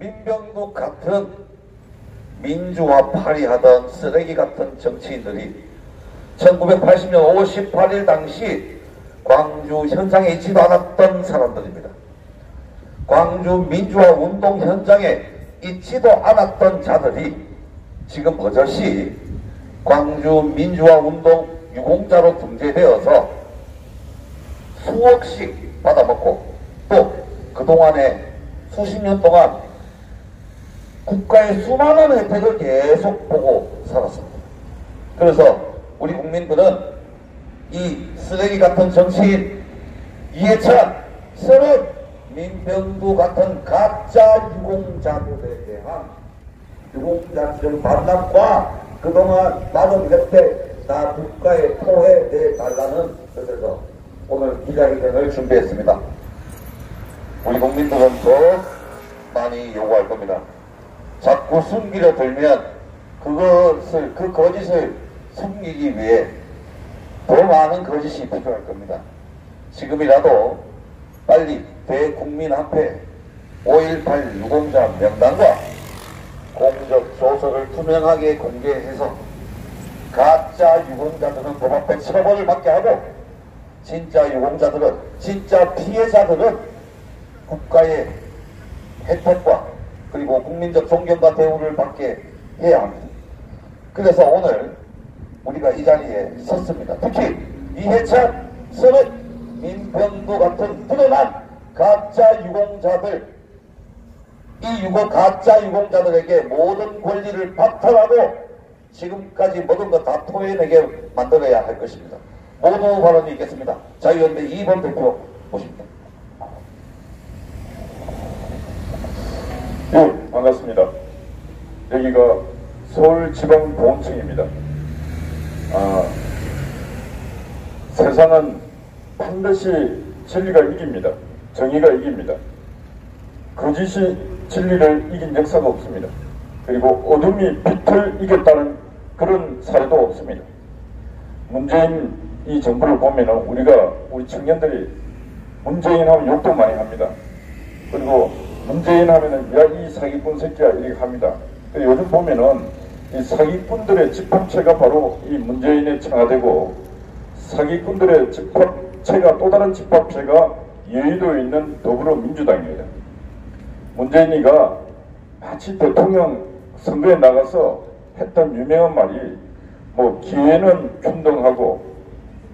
민병국 같은 민주화 파리하던 쓰레기 같은 정치인들이 1980년 5월 18일 당시 광주 현장에 있지도 않았던 사람들입니다. 광주 민주화 운동 현장에 있지도 않았던 자들이 지금 버젓이 광주 민주화 운동 유공자로 등재되어서 수억씩 받아먹고 또 그동안에 수십 년 동안 국가의 수많은 혜택을 계속 보고 살았습니다. 그래서 우리 국민들은 이 쓰레기 같은 정치인 이해찬, 서른, 민병두 같은 가짜 유공자들에 대한 유공자들 반납과 그동안 받은 혜택 다 국가에 토해내 달라는 뜻에서 오늘 기자회견을 준비했습니다. 우리 국민들은 더 많이 요구할 겁니다. 자꾸 숨기려 들면 그 거짓을 숨기기 위해 더 많은 거짓이 필요할 겁니다. 지금이라도 빨리 대국민 앞에 5.18 유공자 명단과 공적 조서를 투명하게 공개해서 가짜 유공자들은 법 앞에 처벌을 받게 하고 진짜 유공자들은, 진짜 피해자들은 국가의 혜택과 그리고 국민적 존경과 대우를 받게 해야 합니다. 그래서 오늘 우리가 이 자리에 섰습니다. 특히 이해찬, 서른, 민병두 같은 드러난 가짜 유공자들, 가짜 유공자들에게 모든 권리를 박탈하고 지금까지 모든 것 다 토해내게 만들어야 할 것입니다. 모두 발언이 있겠습니다. 자유연대 2번 대표 모십니다. 네, 반갑습니다. 여기가 서울지방보훈청입니다. 세상은 반드시 진리가 이깁니다. 정의가 이깁니다. 거짓이 진리를 이긴 역사가 없습니다. 그리고 어둠이 빛을 이겼다는 그런 사례도 없습니다. 문재인 이 정부를 보면은 우리 청년들이 문재인 하면 욕도 많이 합니다. 그리고 문재인 하면은 야 이 사기꾼 새끼야 이렇게 합니다. 요즘 보면은 이 사기꾼들의 집합체가 바로 이 문재인의 청와대고 사기꾼들의 집합체가 또 다른 집합체가 여의도에 있는 더불어민주당입니다. 문재인이가 마치 대통령 선거에 나가서 했던 유명한 말이 뭐 기회는 균등하고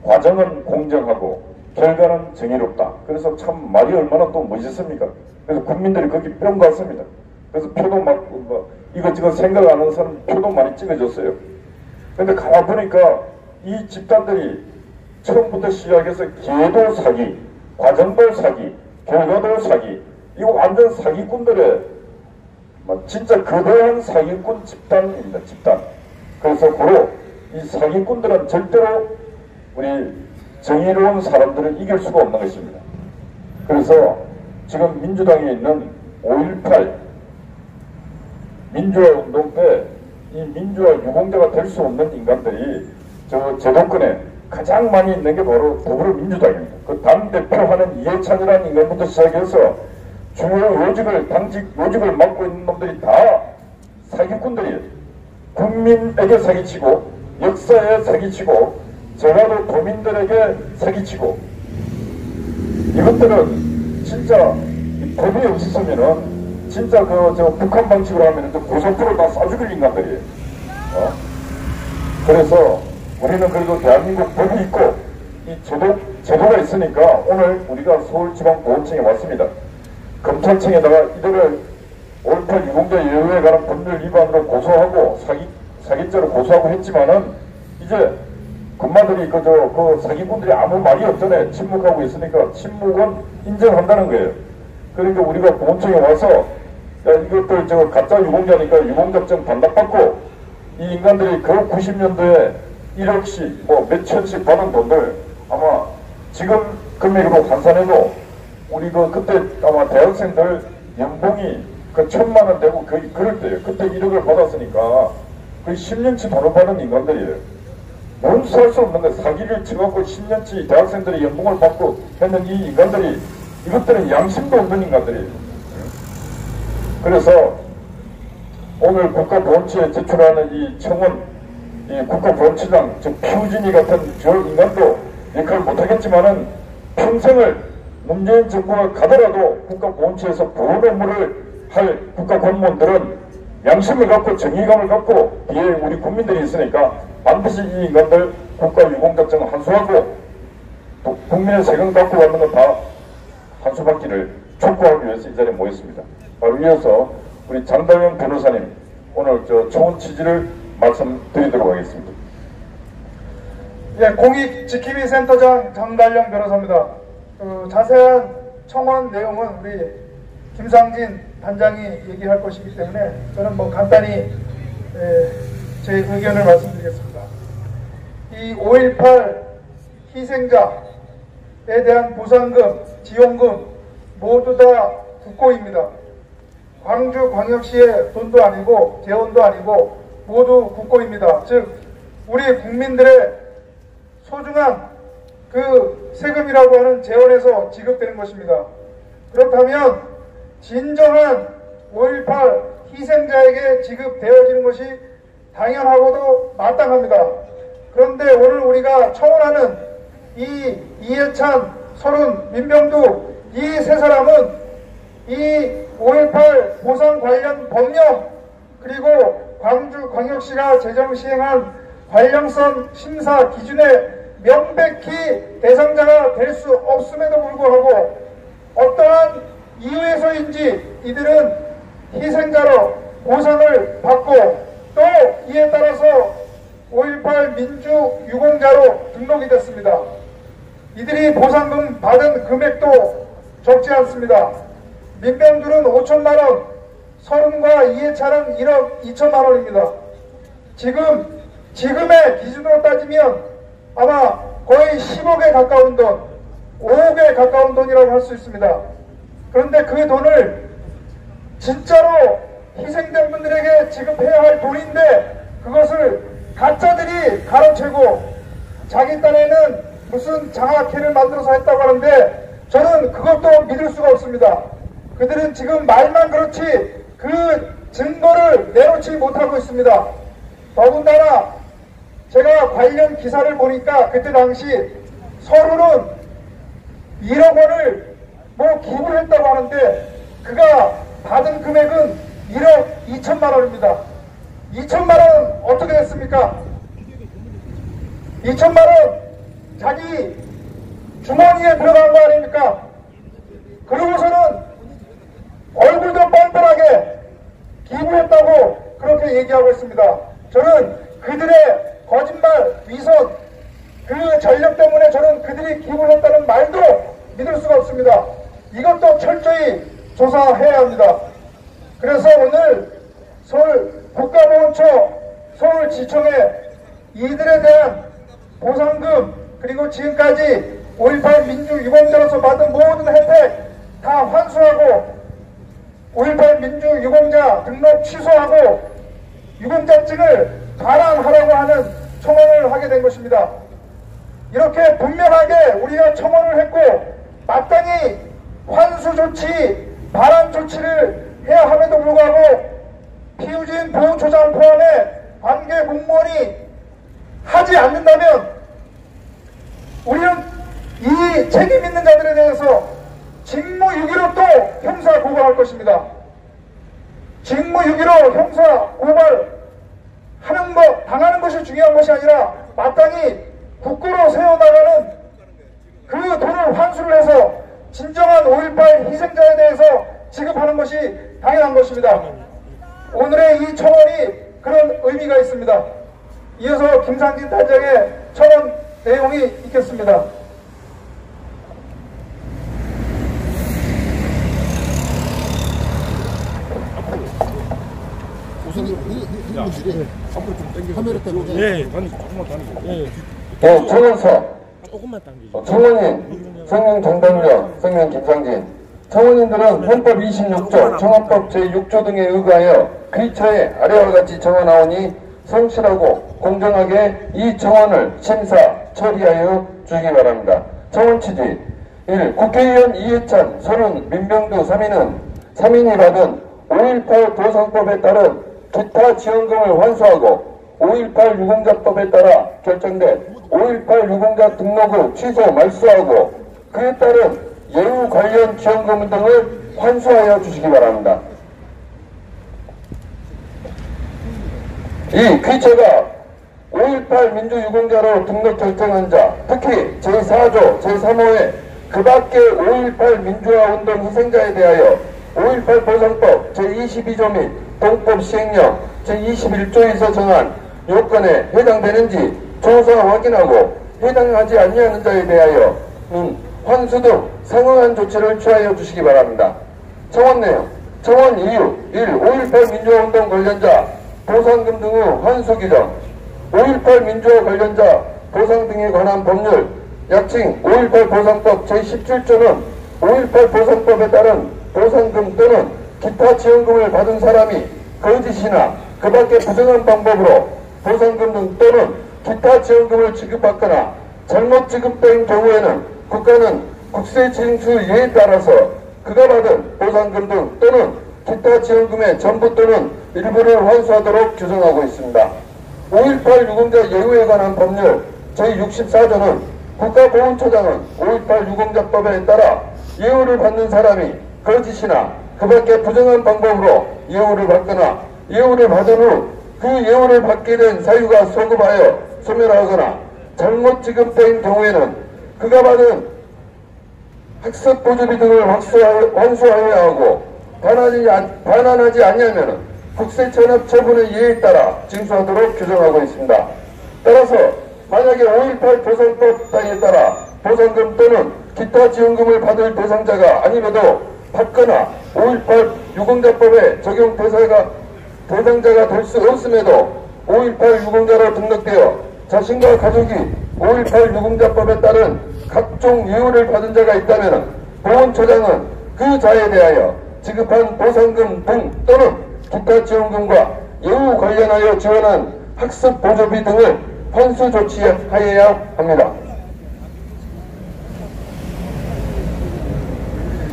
과정은 공정하고 결과는 정의롭다. 그래서 참 말이 얼마나 또 멋있습니까? 그래서 국민들이 거기 뿅 갔습니다. 그래서 표도 막 이것저것 생각 안 하는 사람 표도 많이 찍어줬어요. 근데 가만 보니까 이 집단들이 처음부터 시작해서 기회도 사기, 과정도 사기, 결과도 사기, 이거 완전 사기꾼들의 진짜 거대한 사기꾼 집단입니다. 집단. 그래서 고로 이 사기꾼들은 절대로 우리 정의로운 사람들을 이길 수가 없는 것입니다. 그래서 지금 민주당에 있는 5.18 민주화 운동 때 이 민주화 유공자가 될 수 없는 인간들이 저 제도권에 가장 많이 있는 게 바로 더불어민주당입니다. 그 당대표하는 이해찬이라는 인간부터 시작해서 중요 요직을, 당직 요직을 맡고 있는 놈들이 다 사기꾼들이에요. 국민에게 사기치고 역사에 사기치고 전라도 도민들에게 사기치고 이것들은 진짜 법이 없었으면은 진짜 북한 방식으로 하면은 고속도로 다 쏴죽일 인간들이에요. 그래서 우리는 그래도 대한민국 법이 있고 이 제도가 있으니까 오늘 우리가 서울지방보훈청에 왔습니다. 검찰청에다가 이들을 5.18 유공자 예우에 관한 법률 위반으로 고소하고 사기죄로 고소하고 했지만은 이제 금마들이 그 사기꾼들이 아무 말이 없잖아요. 침묵하고 있으니까 침묵은 인정한다는 거예요. 그러니까 우리가 보훈청에 와서 야, 이것들 가짜 유공자니까 유공자증 반납받고 이 인간들이 그 90년도에 1억씩 몇천씩 받은 돈들 아마 지금 금액으로 환산해도 우리 그때 아마 대학생들 연봉이 1,000만원 되고 거의 그럴 때예요. 그때 1억을 받았으니까 거의 10년치 돈을 받은 인간들이에요. 몸소 할 수 없는 거예요. 사기를 쳐갖고 10년치 대학생들이 연봉을 받고 했는 이 인간들이 이것들은 양심도 없는 인간들이에요. 그래서 오늘 국가보훈처에 제출하는 이 청원, 이 국가보훈처장, 즉 피우진이 같은 저 인간도 역할을 못하겠지만은 평생을 문재인 정부가 가더라도 국가보훈처에서 보훈 업무를 할 국가공무원들은 양심을 갖고 정의감을 갖고 뒤에 우리 국민들이 있으니까 반드시 이 인간들 국가유공작정을 환수하고 또 국민의 세금 갖고 가는 건 다 환수받기를 촉구하기 위해서 이 자리에 모였습니다. 바로 이어서 우리 장다영 변호사님 오늘 청원 취지를 말씀드리도록 하겠습니다. 예, 공익지킴이센터장 장달영 변호사입니다. 자세한 청원 내용은 우리 김상진 단장이 얘기할 것이기 때문에 저는 간단히 제 의견을 말씀드리겠습니다. 이 5.18 희생자에 대한 보상금, 지원금 모두 다 국고입니다. 광주광역시의 돈도 아니고 재원도 아니고 모두 국고입니다. 즉 우리 국민들의 소중한 그 세금이라고 하는 재원에서 지급되는 것입니다. 그렇다면 진정한 5.18 희생자에게 지급되어지는 것이 당연하고도 마땅합니다. 그런데 오늘 우리가 청원하는 이 이해찬, 서른, 민병두 이 세 사람은 이 5.18 보상 관련 법령 그리고 광주광역시가 제정 시행한 관련성 심사 기준에 명백히 대상자가 될 수 없음에도 불구하고 어떠한 이유에서인지 이들은 희생자로 보상을 받고 또 이에 따라서 5.18 민주유공자로 등록이 됐습니다. 이들이 보상금 받은 금액도 적지 않습니다. 민병두는 5천만원, 서른과 이해찬은 1억 2천만원입니다. 지금의 기준으로 따지면 아마 거의 10억에 가까운 돈, 5억에 가까운 돈이라고 할 수 있습니다. 그런데 그 돈을 진짜로 희생된 분들에게 지급해야 할 돈인데 그것을 가짜들이 가로채고 자기 딴에는 무슨 장학회를 만들어서 했다고 하는데 저는 그것도 믿을 수가 없습니다. 그들은 지금 말만 그렇지 그 증거를 내놓지 못하고 있습니다. 더군다나 제가 관련 기사를 보니까 그때 당시 서울은 1억 원을 기부를 했다고 하는데 그가 받은 금액은 1억 2천만 원입니다. 2천만 원 어떻게 됐습니까? 2천만 원 자기 주머니에 들어간 거 아닙니까? 그러고서는 얼굴도 뻔뻔하게 기부했다고 그렇게 얘기하고 있습니다. 저는 그들의 거짓말, 위선, 그 전력 때문에 저는 그들이 기부를 했다는 말도 믿을 수가 없습니다. 이것도 철저히 조사해야 합니다. 그래서 오늘 서울 국가보훈처 서울지청에 이들에 대한 보상금 그리고 지금까지 5.18 민주유공자로서 받은 모든 혜택 다 환수하고 5.18 민주유공자 등록 취소하고 유공자증을 반환하라고 하는 청원을 하게 된 것입니다. 이렇게 분명하게 우리가 청원을 했고 마땅히 환수 조치, 반환 조치를 해야 함에도 불구하고 피우진 보훈처장 포함해 관계 공무원이 하지 않는다면 우리는 이 책임 있는 자들에 대해서 직무유기로 또 형사 고발할 것입니다. 직무유기로 형사 고발하는 것, 당하는 것이 중요한 것이 아니라 마땅히 국고로 세워나가는 그 돈을 환수를 해서 진정한 5.18 희생자에 대해서 지급하는 것이 당연한 것입니다. 오늘의 이 청원이 그런 의미가 있습니다. 이어서 김상진 단장의 청원 내용이 있겠습니다. 청원인 성명 정당명 성명 김상진 청원인들은 헌법 26조 청원법 제6조 등에 의거하여 그리처에 아래와 같이 청원하오니 성실하고 공정하게 이 청원을 심사 처리하여 주기 바랍니다. 청원 취지 1. 국회의원 이해찬, 서른, 민병두 3인은 3인이 받은 5.18 보상법에 따른 기타 지원금을 환수하고 5.18 유공자법에 따라 결정된 5.18 유공자 등록을 취소 말소하고 그에 따른 예우 관련 지원금 등을 환수하여 주시기 바랍니다. 이 귀체가 5.18 민주유공자로 등록 결정한 자, 특히 제4조, 제3호에 그 밖의 5.18 민주화운동 희생자에 대하여 5.18 보상법 제22조 및 동법 시행령 제21조에서 정한 요건에 해당되는지 조사 확인하고 해당하지 아니하는 자에 대하여 환수 등 상응한 조치를 취하여 주시기 바랍니다. 청원 내용, 청원 이유 1. 5.18 민주화운동 관련자 보상금 등의 환수 규정 5.18 민주화 관련자 보상 등에 관한 법률 약칭 5.18 보상법 제17조는 5.18 보상법에 따른 보상금 또는 기타 지원금을 받은 사람이 거짓이나 그 밖의 부정한 방법으로 보상금 등 또는 기타 지원금을 지급받거나 잘못 지급된 경우에는 국가는 국세징수예에 따라서 그가 받은 보상금 등 또는 기타 지원금의 전부 또는 일부를 환수하도록 규정하고 있습니다. 5.18 유공자 예우에 관한 법률 제64조는 국가보훈처장은 5.18 유공자법에 따라 예우를 받는 사람이 거짓이나 그 밖의 부정한 방법으로 예우를 받거나 예우를 받은 후 그 예우를 받게 된 사유가 소급하여 소멸하거나 잘못 지급된 경우에는 그가 받은 학습 보조비 등을 환수하여야 하고 반환하지 아니하면 국세천합 처분의 예에 따라 징수하도록 규정하고 있습니다. 따라서 만약에 5.18 보상법 등에 따라 보상금 또는 기타 지원금을 받을 대상자가 아님에도 받거나 5.18 유공자법에 적용 대상자가 될 수 없음에도 5.18 유공자로 등록되어 자신과 가족이 5.18 유공자법에 따른 각종 예우를 받은 자가 있다면 보훈처장은 그 자에 대하여 지급한 보상금 등 또는 기타 지원금과 예우 관련하여 지원한 학습 보조비 등을 환수 조치하여야 합니다.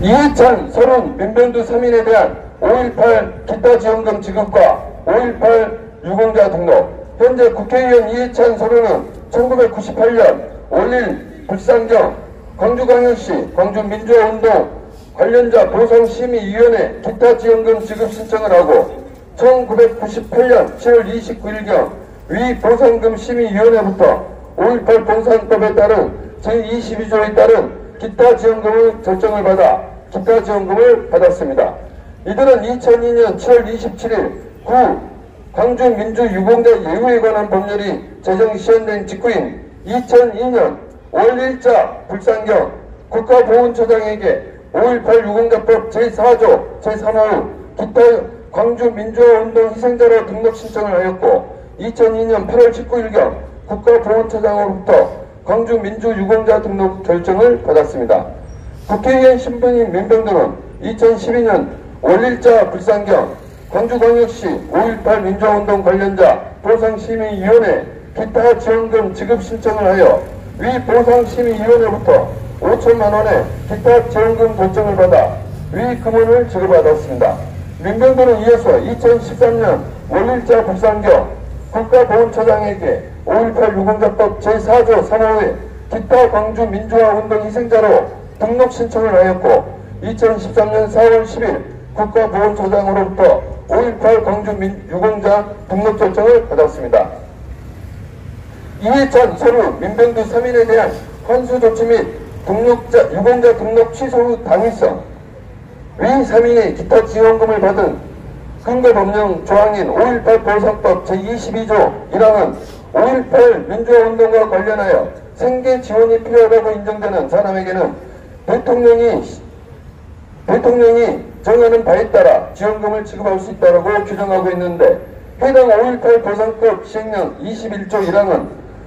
이해찬, 서른, 민병두 3인에 대한 5.18 기타 지원금 지급과 5.18 유공자 등록. 현재 국회의원 이해찬, 서른은 1998년 5.1 불상경 광주광역시 광주민주화운동 관련자 보상심의위원회 기타 지원금 지급 신청을 하고 1998년 7월 29일경 위 보상금 심의위원회부터 5.18 보상법에 따른 제22조에 따른 기타 지원금의 결정을 받아 기타 지원금을 받았습니다. 이들은 2002년 7월 27일 구 광주민주유공자 예우에 관한 법률이 제정 시행된 직후인 2002년 5월 1자 불상경 국가보훈처장에게 5.18 유공자법 제4조 제3호 기타 광주민주화운동 희생자로 등록 신청을 하였고 2002년 8월 19일경 국가보훈처장으로부터 광주민주유공자 등록 결정을 받았습니다. 국회의원 신분인 민병두는 2012년 5월 1자 불상경 광주광역시 5.18 민주화운동 관련자 보상심의위원회 기타 지원금 지급 신청을 하여 위 보상심의위원회부터 5천만원의 기타 지원금 결정을 받아 위 금원을 지급받았습니다. 민병두는 이어서 2013년 5월 1자 불상경 국가보훈처장에게 5.18 유공자법 제4조 3호의 기타 광주 민주화운동 희생자로 등록 신청을 하였고 2013년 4월 10일 국가보훈처장으로부터 5.18 광주 유공자 등록 결정을 받았습니다. 이해찬, 서류, 민병두 3인에 대한 환수 조치 및 유공자 등록 취소 후 당위성 위 3인의 기타 지원금을 받은 근거법령 조항인 5.18 보상법 제22조 1항은 5.18 민주화운동과 관련하여 생계 지원이 필요하다고 인정되는 사람에게는 대통령이 정하는 바에 따라 지원금을 지급할 수 있다고 규정하고 있는데 해당 5.18 보상법 시행령 21조 1항은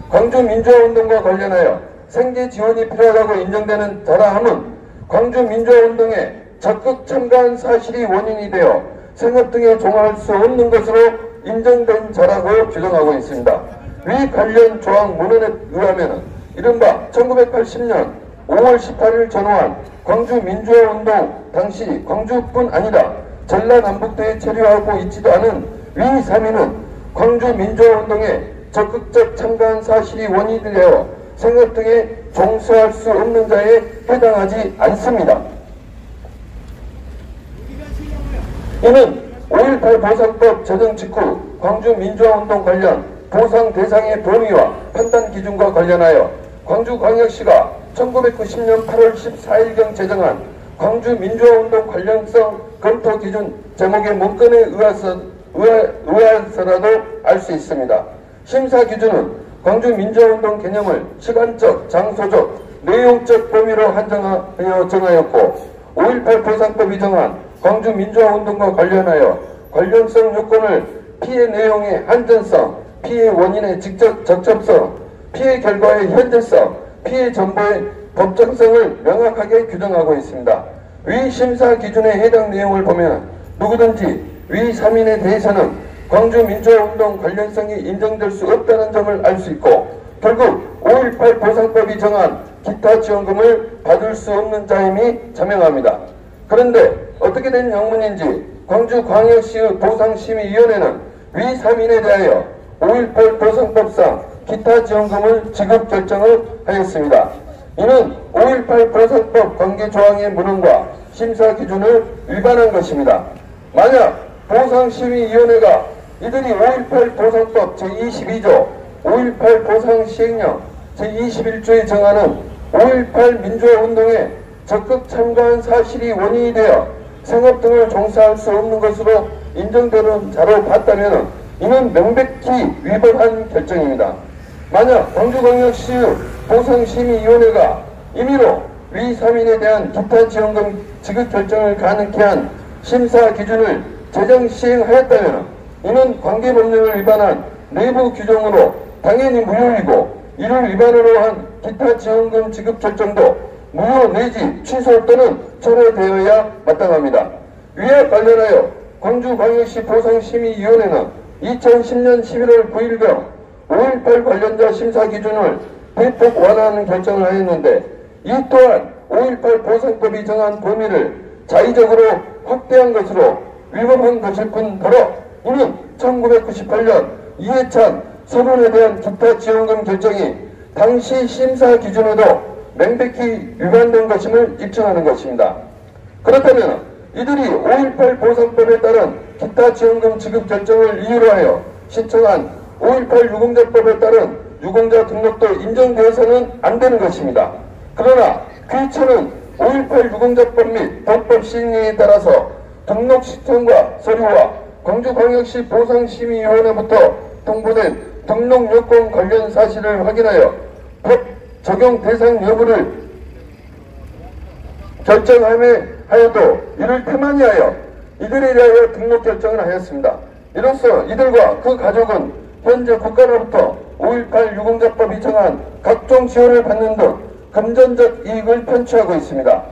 광주민주화운동과 관련하여 생계 지원이 필요하다고 인정되는 자라함은 광주민주화운동에 적극 참가한 사실이 원인이 되어 생업 등에 종합할 수 없는 것으로 인정된 자라고 규정하고 있습니다. 위 관련 조항 문헌에 의하면 이른바 1980년 5월 18일 전후한 광주민주화운동 당시 광주뿐 아니라 전라남북도에 체류하고 있지도 않은 위 3인은 광주 민주화운동에 적극적 참가한 사실이 원인이 되어 생업 등에 종수할 수 없는 자에 해당하지 않습니다. 이는 5.18 보상법 제정 직후 광주 민주화운동 관련 보상 대상의 범위와 판단 기준과 관련하여 광주광역시가 1990년 8월 14일경 제정한 광주 민주화운동 관련성 검토 기준 제목의 문건에 의하여서라도 알 수 있습니다. 심사 기준은 광주 민주화운동 개념을 시간적, 장소적, 내용적 범위로 한정하여 정하였고 5.18 보상법이 정한 광주 민주화운동과 관련하여 관련성 요건을 피해 내용의 한전성, 피해 원인의 직접 적접성, 피해 결과의 현재성, 피해 정보의 법정성을 명확하게 규정하고 있습니다. 위 심사 기준에 해당 내용을 보면 누구든지 위 3인에 대해서는 광주 민주화운동 관련성이 인정될 수 없다는 점을 알 수 있고 결국 5.18 보상법이 정한 기타 지원금을 받을 수 없는 자임이 자명합니다. 그런데 어떻게 된 영문인지 광주광역시의 보상심의위원회는 위 3인에 대하여 5.18 보상법상 기타 지원금을 지급 결정을 하였습니다. 이는 5.18 보상법 관계조항의 문헌과 심사 기준을 위반한 것입니다. 만약 보상심의위원회가 이들이 5.18 보상법 제22조 5.18 보상시행령 제21조에 정하는 5.18 민주화운동에 적극 참가한 사실이 원인이 되어 생업 등을 종사할 수 없는 것으로 인정되는 자로 봤다면 이는 명백히 위법한 결정입니다. 만약 광주광역시 보상심의위원회가 임의로 위 3인에 대한 기타 지원금 지급 결정을 가능케 한 심사 기준을 제정 시행하였다면 이는 관계법령을 위반한 내부 규정으로 당연히 무효이고 이를 위반으로 한 기타 지원금 지급 결정도 무효 내지 취소 또는 철회되어야 마땅합니다. 위와 관련하여 광주광역시 보상심의위원회는 2010년 11월 9일경 5.18 관련자 심사 기준을 대폭 완화하는 결정을 하였는데 이 또한 5.18 보상법이 정한 범위를 자의적으로 확대한 것으로 위법한 것일 뿐더러 이는 1998년 이해찬 서론에 대한 기타 지원금 결정이 당시 심사 기준에도 명백히 위반된 것임을 입증하는 것입니다. 그렇다면 이들이 5.18 보상법에 따른 기타 지원금 지급 결정을 이유로 하여 신청한 5.18 유공자법에 따른 유공자 등록도 인정되어서는 안 되는 것입니다. 그러나 귀천은 5.18 유공자법 및 법법 시행령에 따라서 등록 신청과 서류와 광주광역시 보상심의위원회부터 통보된 등록 요건 관련 사실을 확인하여 법 적용 대상 여부를 결정하여도 이를 태만히 하여 이들에 대하여 등록 결정을 하였습니다. 이로써 이들과 그 가족은 현재 국가로부터 5.18 유공자법이 정한 각종 지원을 받는 등 금전적 이익을 편취하고 있습니다.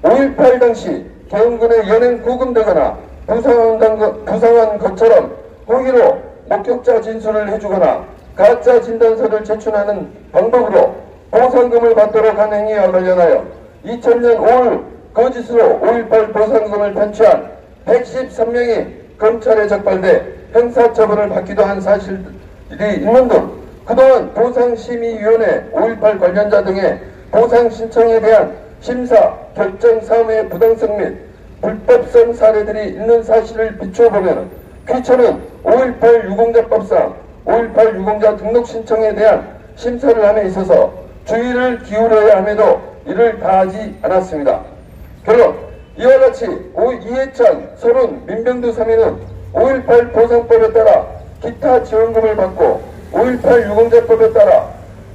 5.18 당시 계엄군에 연행 구금되거나 부상한 것처럼 허위로 목격자 진술을 해주거나 가짜 진단서를 제출하는 방법으로 보상금을 받도록 한 행위와 관련하여 2000년 5월 거짓으로 5.18 보상금을 편취한 113명이 검찰에 적발돼 형사처벌을 받기도 한 사실이 있는 등 그동안 보상심의위원회 5.18 관련자 등의 보상신청에 대한 심사, 결정 사업의 부당성 및 불법성 사례들이 있는 사실을 비추어보면 귀천은 5.18 유공자법상 5.18 유공자 등록 신청에 대한 심사를 함에 있어서 주의를 기울여야 함에도 이를 다하지 않았습니다. 결론, 이와 같이 이해찬, 서른, 민병두 3인은 5.18 보상법에 따라 기타 지원금을 받고 5.18 유공자법에 따라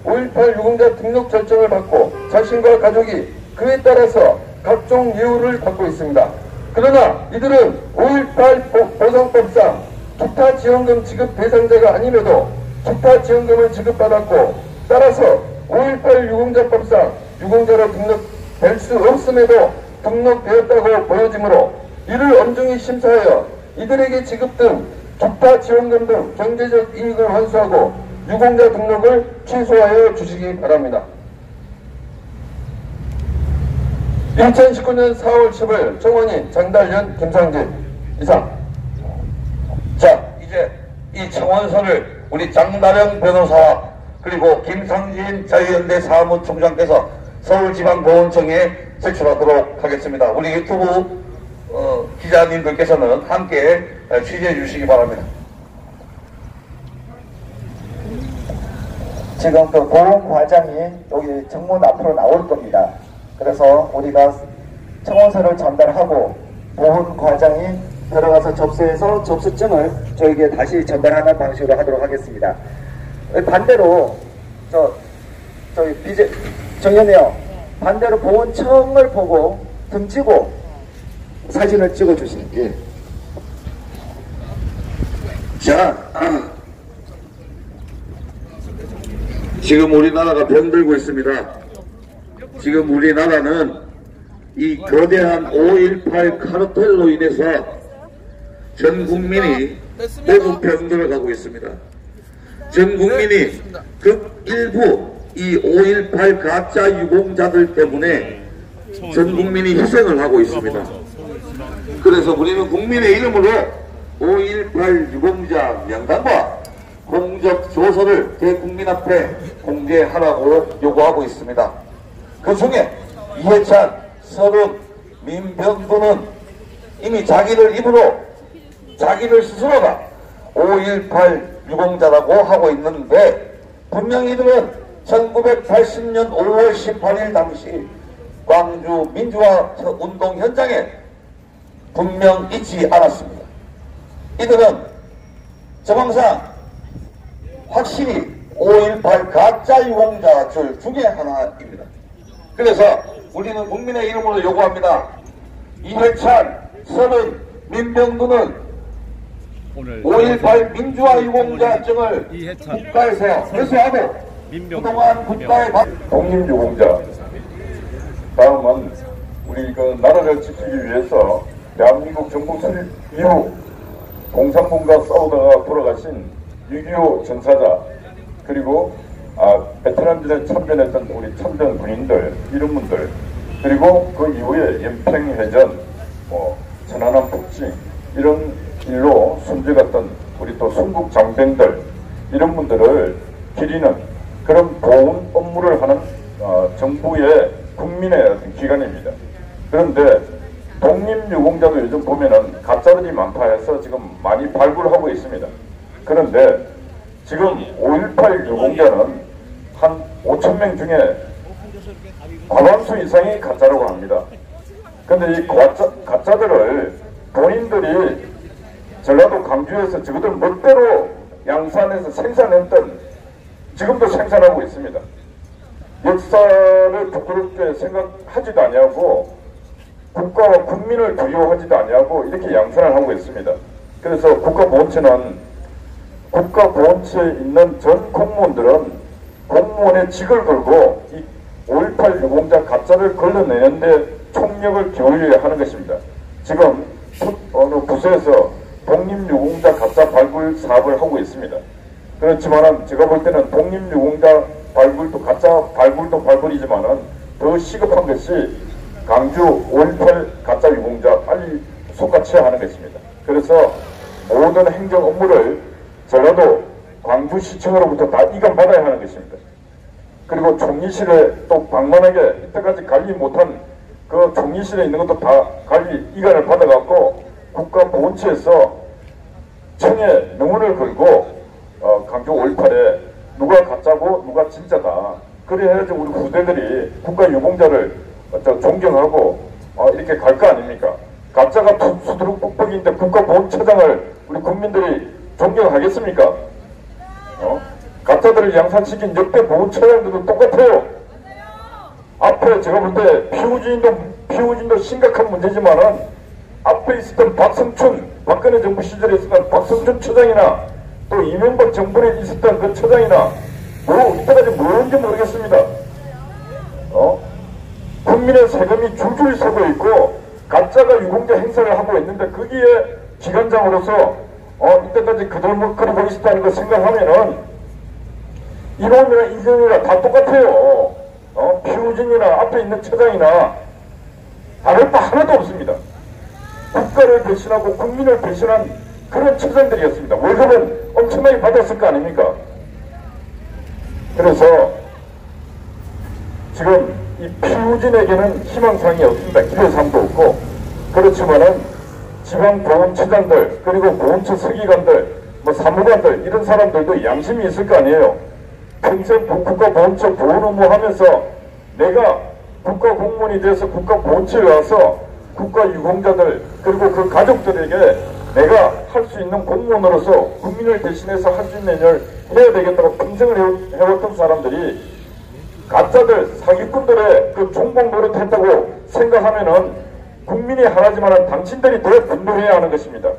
5.18 유공자 등록 결정을 받고 자신과 가족이 그에 따라서 각종 예우를 받고 있습니다. 그러나 이들은 5.18 보상법상 기타 지원금 지급 대상자가 아님에도 기타 지원금을 지급받았고 따라서 5.18 유공자법상 유공자로 등록될 수 없음에도 등록되었다고 보여지므로 이를 엄중히 심사하여 이들에게 지급된 기타 지원금 등 경제적 이익을 환수하고 유공자 등록을 취소하여 주시기 바랍니다. 2019년 4월 10일 정원인 장달연 김상진 이상. 자, 이제 이 청원서를 우리 장다령 변호사와 그리고 김상진 자유연대 사무총장께서 서울지방보훈청에 제출하도록 하겠습니다. 우리 유튜브 기자님들께서는 함께 취재해 주시기 바랍니다. 지금 그 보훈 과장이 여기 정문 앞으로 나올 겁니다. 그래서 우리가 청원서를 전달하고 보훈 과장이 들어가서 접수해서 접수증을 저에게 다시 전달하는 방식으로 하도록 하겠습니다. 반대로 정연이요. 반대로 보훈청을 보고 등지고 사진을 찍어 주시는 게. 자, 지금 우리나라가 병들고 있습니다. 지금 우리나라는 이 거대한 5.18 카르텔로 인해서 전 국민이 대구 병들어 가고 있습니다. 전 국민이 극일부 이 5.18 가짜 유공자들 때문에 전 국민이 희생을 하고 있습니다. 그래서 우리는 국민의 이름으로 5.18 유공자 명단과 공적 조서를 대국민 앞에 공개하라고 요구하고 있습니다. 그 중에 이해찬, 서른, 민병두는 이미 자기들 입으로 자기들 스스로가 5.18 유공자라고 하고 있는데 분명히 이들은 1980년 5월 18일 당시 광주 민주화 운동 현장에 분명 있지 않았습니다. 이들은 정황상 확실히 5.18 가짜 유공자들 중에 하나입니다. 그래서 우리는 국민의 이름으로 요구합니다. 이해찬, 서른, 민병두는 5.18 민주화 유공자증을 국가에서 회수하고 그동안 국가의 독립유공자. 다음은 우리 그 나라를 지키기 위해서 대한민국 정부 수립 이후 공산군과 싸우다가 돌아가신 6.25 전사자, 그리고 베트남전에 참전했던 우리 참전 군인들, 이런 분들, 그리고 그 이후에 연평해전, 천안함 폭진 이런 일로 숨져갔던 우리 또 순국 장병들, 이런 분들을 기리는 그런 보훈 업무를 하는 정부의 국민의 어떤 기관입니다. 그런데 독립유공자도 요즘 보면은 가짜들이 많다 해서 지금 많이 발굴하고 있습니다. 그런데 지금 5.18 유공자는 한 5,000명 중에 과반수 이상이 가짜라고 합니다. 근데 이 가짜들을 본인들이 전라도 강주에서 저것들 멋대로 양산해서 생산했던, 지금도 생산하고 있습니다. 역사를 부끄럽게 생각하지도 아니하고 국가와 국민을 두려워하지도 아니하고 이렇게 양산을 하고 있습니다. 그래서 국가보훈처는 국가보훈처에 있는 전 공무원들은 공무원의 직을 걸고 이 5.18 유공자 가짜를 걸러내는데 총력을 기울여야 하는 것입니다. 지금 어느 부서에서 독립유공자 가짜 발굴 사업을 하고 있습니다. 그렇지만은 제가 볼 때는 독립유공자 발굴도 가짜 발굴도 발굴이지만은 더 시급한 것이 강주 5.18 가짜 유공자 빨리 속같이 하는 것입니다. 그래서 모든 행정 업무를 전라도 광주시청으로부터 다 이관받아야 하는 것입니다. 그리고 총리실에 또 방만하게 이때까지 관리 못한 그 총리실에 있는 것도 다 관리 이관을 받아갖고 국가보훈처에서 청에 명운을 걸고 강주 5.18에 누가 가짜고 누가 진짜다. 그래야지 우리 후대들이 국가유공자를 존경하고 이렇게 갈 거 아닙니까? 가짜가 수두룩 뻑뻑인데 국가보훈처장을 우리 국민들이 존경하겠습니까? 가짜들을 양산시킨 역대 보훈처장들도 똑같아요. 앞에 제가 볼 때 피후진도 심각한 문제지만은 앞에 있었던 박근혜 정부 시절에 있었던 박성춘 처장이나 또 이명박 정부에 있었던 그 처장이나 이때까지 뭐였는지 모르겠습니다. 국민의 세금이 줄줄 서고 있고 가짜가 유공자 행사를 하고 있는데 거기에 기관장으로서 이때까지 그러고 있었다는 걸 생각하면은 이놈이나 이놈이나 다 똑같아요. 피우진이나 앞에 있는 처장이나 다를 바 하나도 없습니다. 국가를 배신하고 국민을 배신한 그런 처장들이었습니다. 월급은 엄청나게 받았을 거 아닙니까? 그래서 지금 이 피우진에게는 희망사항이 없습니다. 기대사항도 없고, 그렇지만은 지방보훈처장들, 그리고 보훈처 서기관들, 뭐 사무관들, 이런 사람들도 양심이 있을 거 아니에요. 평생 국가보훈처 보훈 업무 하면서 내가 국가공무원이 돼서 국가보훈처에 와서 국가유공자들, 그리고 그 가족들에게 내가 할 수 있는 공무원으로서 국민을 대신해서 할 수 있는 일을 해야 되겠다고 평생을 해왔던 사람들이 가짜들, 사기꾼들의 그 종목 노릇했다고 생각하면은 국민이 하나지만 당신들이 더 분노해야 하는 것입니다.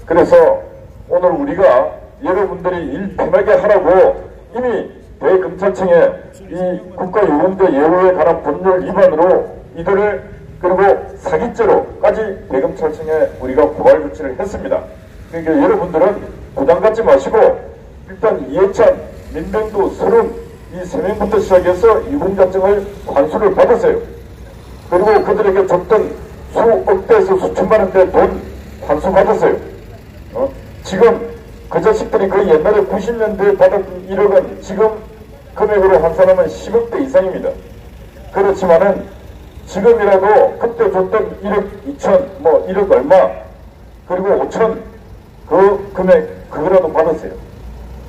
그래서 오늘 우리가 여러분들이 일 편하게 하라고 이미 대검찰청에 이 국가유공자 예우에 관한 법률 위반으로 이들을, 그리고 사기죄로까지 대검찰청에 우리가 고발 조치를 했습니다. 그러니까 여러분들은 부담 갖지 마시고 일단 이해찬, 민병두, 서른 이 세 명부터 시작해서 유공자증을 환수를 받았어요. 그리고 그들에게 줬던 수억대에서 수천만 원대 돈 환수 받았어요. 지금 그 자식들이 그 옛날에 90년대에 받았던 1억은 지금 금액으로 환산하면 10억대 이상입니다. 그렇지만은 지금이라도 그때 줬던 1억 2천, 뭐 1억 얼마, 그리고 5천 그 금액 그거라도 받았어요.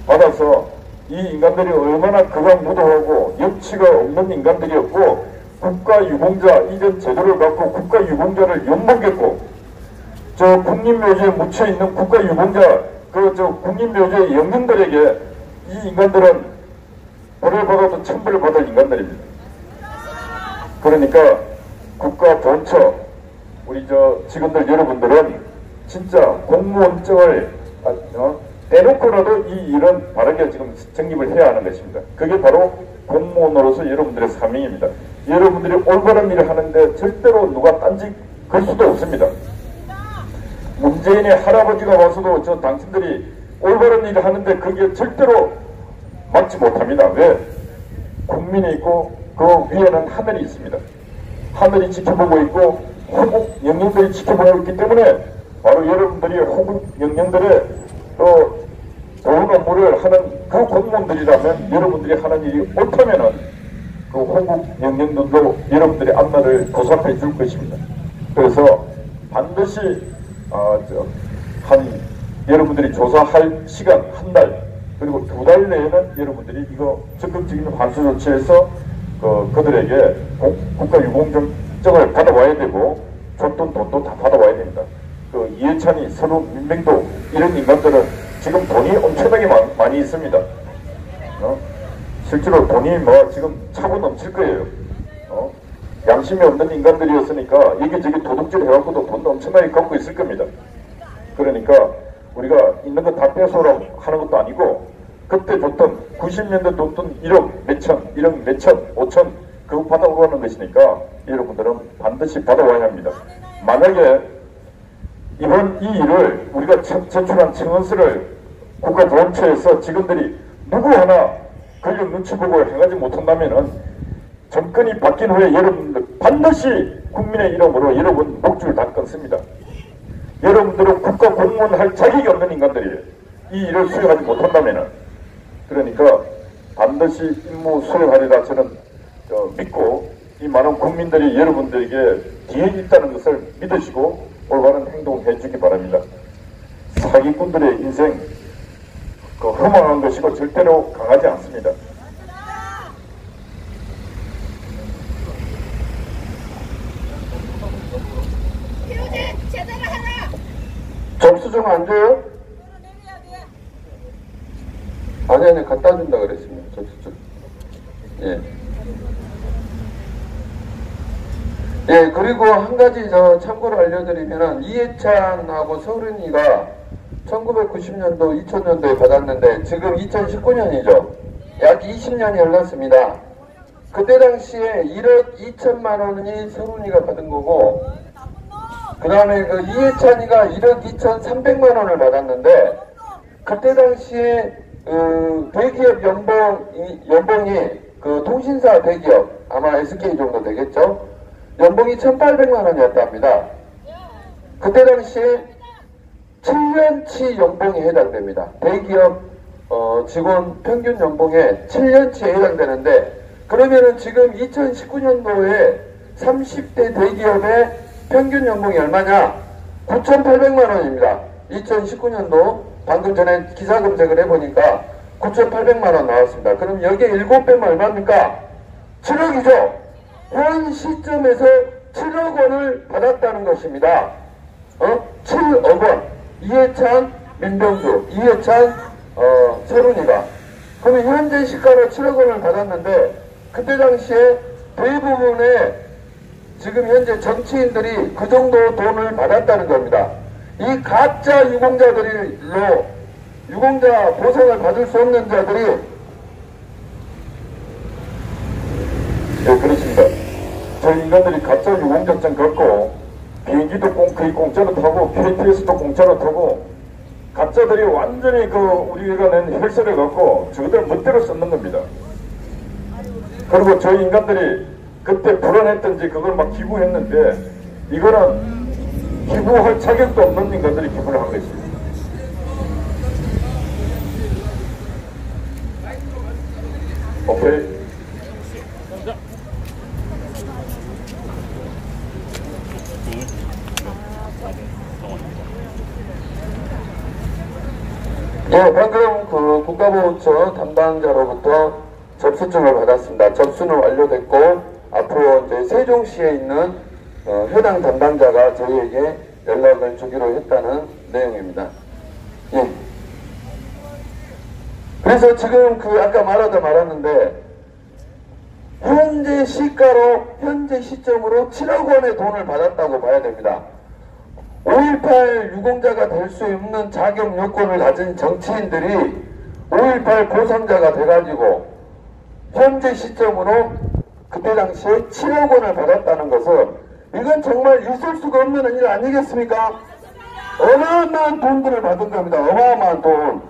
받아서 이 인간들이 얼마나 극악무도하고 염치가 없는 인간들이었고, 국가유공자 이전 제도를 갖고 국가유공자를 욕먹였고, 저 국립묘지에 묻혀있는 국가유공자 저 국립묘지의 영웅들에게 이 인간들은 벌을 받아도 천벌을 받을 인간들입니다. 그러니까 국가보훈처 우리 저 직원들 여러분들은 진짜 공무원증을 떼놓고라도 이 일은 바르게 지금 정립을 해야 하는 것입니다. 그게 바로 공무원으로서 여러분들의 사명입니다. 여러분들이 올바른 일을 하는데 절대로 누가 딴짓 걸 수도 없습니다. 문재인의 할아버지가 와서도 저 당신들이 올바른 일을 하는데 그게 절대로 막지 못합니다. 왜? 국민이 있고 그 위에는 하늘이 있습니다. 하늘이 지켜보고 있고 호국 영령들이 지켜보고 있기 때문에 바로 여러분들이 호국 영령들의 좋은 업무를 하는 그 공무원들이라면 여러분들이 하는 일이 옳다면은 그 호국 영령들도 여러분들의 앞날을 보살펴 줄 것입니다. 그래서 반드시 여러분들이 조사할 시간 한 달, 그리고 2달 내에는 여러분들이 이거 적극적인 환수 조치해서 그들에게 국가유공증을 받아와야 되고, 줬던 돈도 다 받아와야 됩니다. 이해찬이, 서로 민병도 이런 인간들은 지금 돈이 엄청나게 많이 있습니다. 실제로 돈이 지금 차고 넘칠 거예요. 양심이 없는 인간들이었으니까 이게저게 도둑질 해갖고도 돈도 엄청나게 갖고 있을 겁니다. 그러니까 우리가 있는 거 다 뺏어오라고 하는 것도 아니고, 그때 줬던 90년대 줬던 1억 몇천, 1억 몇천, 5천 그거 받아오라는 것이니까 여러분들은 반드시 받아와야 합니다. 만약에 이번 이 일을 우리가 제출한 청원서를 국가보훈처에서 직원들이 누구 하나 권력 눈치 보고 행하지 못한다면은 정권이 바뀐 후에 여러분들 반드시 국민의 이름으로 여러분 목줄 다 끊습니다. 여러분들은 국가 공무원 할 자격이 없는 인간들이에요. 이 일을 수행하지 못한다면은. 그러니까 반드시 임무 수행하리라 저는 믿고, 이 많은 국민들이 여러분들에게 뒤에 있다는 것을 믿으시고 올바른 행동을 해주기 바랍니다. 사기꾼들의 인생 허망한 것이고 절대로 강하지 않습니다. 접수증 안 줘요? 아니 갖다 준다 그랬습니다. 접수증. 예, 그리고 한 가지 저 참고로 알려드리면은 이해찬하고 서른이가 1990년도, 2000년도에 받았는데 지금 2019년이죠. 약 20년이 흘렀습니다. 그때 당시에 1억 2천만 원이 서른이가 받은 거고, 그 다음에 그 이해찬이가 1억 2,300만 원을 받았는데, 그때 당시에 대기업 연봉이 그 통신사 대기업, 아마 SK 정도 되겠죠? 연봉이 1,800만 원이었답니다. 그때 당시에 7년치 연봉에 해당됩니다. 대기업 직원 평균 연봉에 7년치에 해당되는데, 그러면은 지금 2019년도에 30대 대기업의 평균 연봉이 얼마냐? 9,800만 원입니다. 2019년도 방금 전에 기사 검색을 해보니까 9,800만 원 나왔습니다. 그럼 여기에 7배면 얼마입니까? 7억이죠. 현 시점에서 7억 원을 받았다는 것입니다. 7억 원. 이해찬, 민병주, 이해찬, 세훈이가. 그러면 현재 시가로 7억 원을 받았는데, 그때 당시에 대부분의 지금 현재 정치인들이 그 정도 돈을 받았다는 겁니다. 이 가짜 유공자들로 유공자 보상을 받을 수 없는 자들이, 네, 그렇습니다. 저희 인간들이 가짜 유공자증 갖고 비행기도 거의 공짜로 타고 KTX도 공짜로 타고, 가짜들이 완전히 우리가 낸 혈세를 갖고 저들 멋대로 썼는 겁니다. 그리고 저희 인간들이 그때 불안했던지 그걸 막 기부했는데, 이거는 기부할 자격도 없는 인간들이 기부를 한 것입니다. 오케이. 예, 방금 국가보훈처 담당자로부터 접수증을 받았습니다. 접수는 완료됐고, 앞으로 이제 세종시에 있는 해당 담당자가 저희에게 연락을 주기로 했다는 내용입니다. 예. 그래서 지금 아까 말았는데, 현재 시가로, 현재 시점으로 7억 원의 돈을 받았다고 봐야 됩니다. 5.18 유공자가 될 수 없는 자격 요건을 가진 정치인들이 5.18 보상자가 돼가지고 현재 시점으로 그때 당시에 7억 원을 받았다는 것은, 이건 정말 있을 수가 없는 일 아니겠습니까? 어마어마한 돈들을 받은 겁니다. 어마어마한 돈.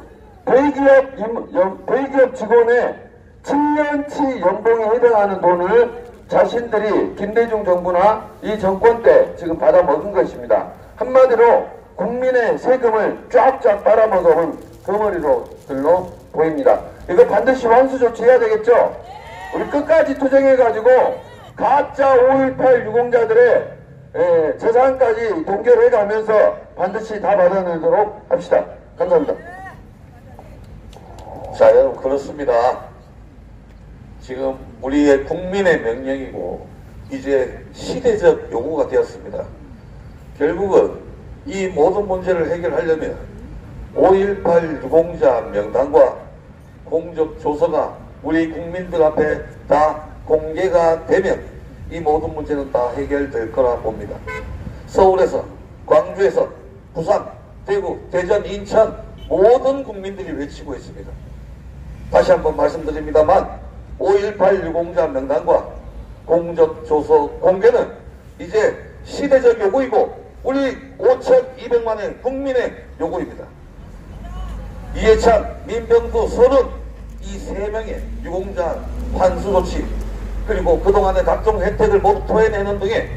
대기업 직원의 7년치 연봉에 해당하는 돈을 자신들이 김대중 정부나 이 정권 때 지금 받아 먹은 것입니다. 한마디로 국민의 세금을 쫙쫙 빨아먹어온 거머리로들로 보입니다. 이거 반드시 환수 조치해야 되겠죠? 우리 끝까지 투쟁해가지고 가짜 5.18 유공자들의 재산까지 동결해가면서 반드시 다 받아내도록 합시다. 감사합니다. 자, 여러분, 그렇습니다. 지금 우리의 국민의 명령이고 이제 시대적 요구가 되었습니다. 결국은 이 모든 문제를 해결하려면 5.18 유공자 명단과 공적 조서가 우리 국민들 앞에 다 공개가 되면 이 모든 문제는 다 해결될 거라 봅니다. 서울에서, 광주에서, 부산, 대구, 대전, 인천 모든 국민들이 외치고 있습니다. 다시 한번 말씀드립니다만 5.18 유공자 명단과 공적 조서 공개는 이제 시대적 요구이고 우리 5,200만의 국민의 요구입니다. 이해찬, 민병두, 서른 이 세 명의 유공자 환수 조치, 그리고 그동안의 각종 혜택을 모두 토해내는 등의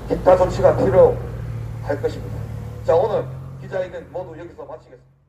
기타 조치가 필요할 것입니다. 자, 오늘 기자회견 모두 여기서 마치겠습니다.